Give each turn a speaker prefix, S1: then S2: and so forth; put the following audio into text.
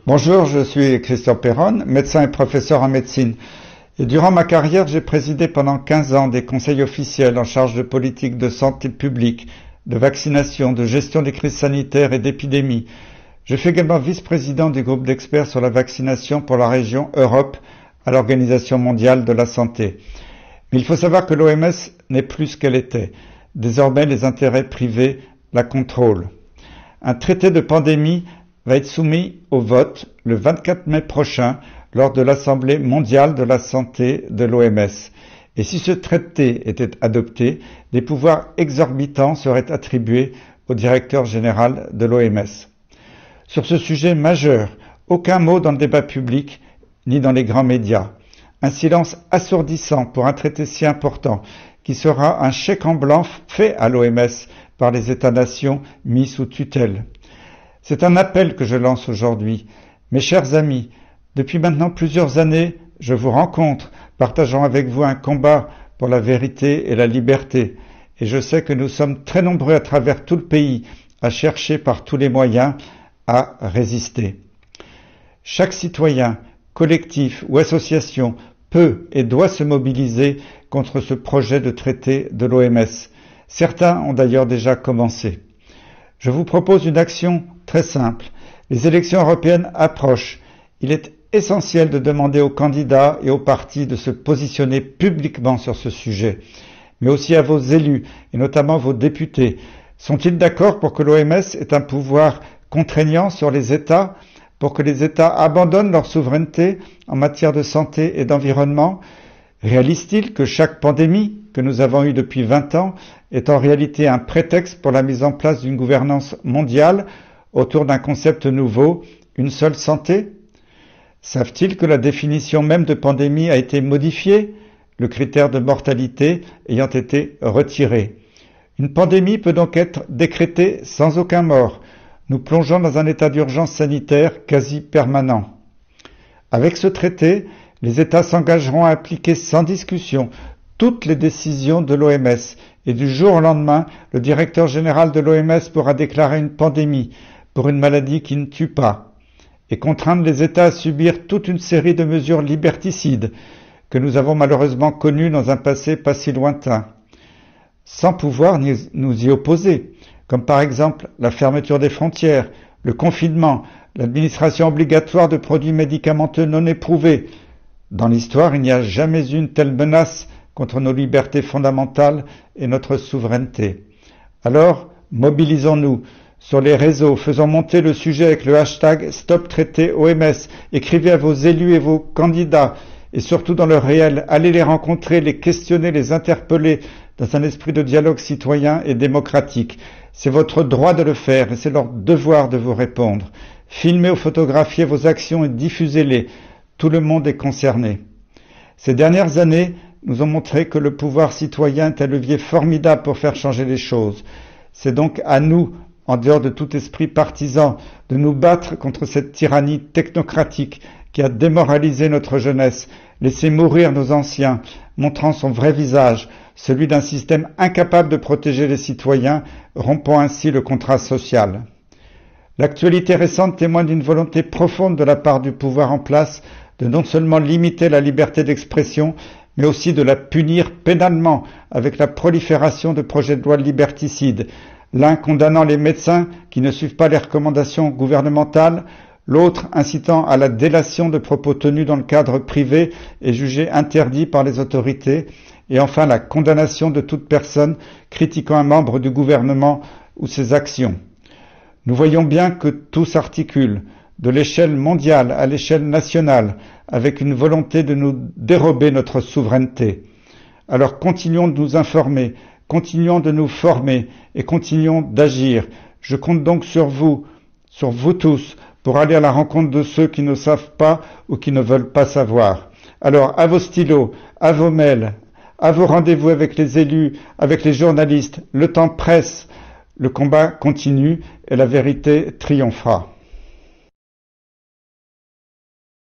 S1: Bonjour, je suis Christian Perron, médecin et professeur en médecine. Et durant ma carrière, j'ai présidé pendant 15 ans des conseils officiels en charge de politique de santé publique, de vaccination, de gestion des crises sanitaires et d'épidémies. Je suis également vice-président du groupe d'experts sur la vaccination pour la région Europe à l'Organisation mondiale de la santé. Mais il faut savoir que l'OMS n'est plus ce qu'elle était. Désormais, les intérêts privés la contrôlent. Un traité de pandémie va être soumis au vote le 24 mai prochain lors de l'Assemblée mondiale de la santé de l'OMS. Et si ce traité était adopté, des pouvoirs exorbitants seraient attribués au directeur général de l'OMS. Sur ce sujet majeur, aucun mot dans le débat public ni dans les grands médias. Un silence assourdissant pour un traité si important qui sera un chèque en blanc fait à l'OMS par les États-nations mis sous tutelle. C'est un appel que je lance aujourd'hui. Mes chers amis, depuis maintenant plusieurs années, je vous rencontre, partageant avec vous un combat pour la vérité et la liberté. Et je sais que nous sommes très nombreux à travers tout le pays à chercher par tous les moyens à résister. Chaque citoyen, collectif ou association peut et doit se mobiliser contre ce projet de traité de l'OMS. Certains ont d'ailleurs déjà commencé. Je vous propose une action très simple. Les élections européennes approchent. Il est essentiel de demander aux candidats et aux partis de se positionner publiquement sur ce sujet, mais aussi à vos élus, et notamment vos députés. Sont-ils d'accord pour que l'OMS ait un pouvoir contraignant sur les États, pour que les États abandonnent leur souveraineté en matière de santé et d'environnement? Réalise-t-il que chaque pandémie que nous avons eue depuis 20 ans est en réalité un prétexte pour la mise en place d'une gouvernance mondiale autour d'un concept nouveau, une seule santé? Savent-ils que la définition même de pandémie a été modifiée, le critère de mortalité ayant été retiré? Une pandémie peut donc être décrétée sans aucun mort. Nous plongeons dans un état d'urgence sanitaire quasi permanent. Avec ce traité, les États s'engageront à appliquer sans discussion toutes les décisions de l'OMS et du jour au lendemain, le directeur général de l'OMS pourra déclarer une pandémie pour une maladie qui ne tue pas et contraindre les États à subir toute une série de mesures liberticides que nous avons malheureusement connues dans un passé pas si lointain, sans pouvoir nous y opposer, comme par exemple la fermeture des frontières, le confinement, l'administration obligatoire de produits médicamenteux non éprouvés. Dans l'histoire, il n'y a jamais eu une telle menace contre nos libertés fondamentales et notre souveraineté. Alors, mobilisons-nous sur les réseaux, faisons monter le sujet avec le hashtag StopTraité-OMS, écrivez à vos élus et vos candidats, et surtout dans le réel, allez les rencontrer, les questionner, les interpeller dans un esprit de dialogue citoyen et démocratique. C'est votre droit de le faire et c'est leur devoir de vous répondre. Filmez ou photographiez vos actions et diffusez-les. Tout le monde est concerné. Ces dernières années nous ont montré que le pouvoir citoyen est un levier formidable pour faire changer les choses. C'est donc à nous, en dehors de tout esprit partisan, de nous battre contre cette tyrannie technocratique qui a démoralisé notre jeunesse, laissé mourir nos anciens, montrant son vrai visage, celui d'un système incapable de protéger les citoyens, rompant ainsi le contrat social. L'actualité récente témoigne d'une volonté profonde de la part du pouvoir en place de non seulement limiter la liberté d'expression, mais aussi de la punir pénalement avec la prolifération de projets de loi liberticides, l'un condamnant les médecins qui ne suivent pas les recommandations gouvernementales, l'autre incitant à la délation de propos tenus dans le cadre privé et jugés interdits par les autorités, et enfin la condamnation de toute personne critiquant un membre du gouvernement ou ses actions. Nous voyons bien que tout s'articule, de l'échelle mondiale à l'échelle nationale, avec une volonté de nous dérober notre souveraineté. Alors continuons de nous informer, continuons de nous former et continuons d'agir. Je compte donc sur vous tous, pour aller à la rencontre de ceux qui ne savent pas ou qui ne veulent pas savoir. Alors, à vos stylos, à vos mails, à vos rendez-vous avec les élus, avec les journalistes, le temps presse, le combat continue et la vérité triomphera.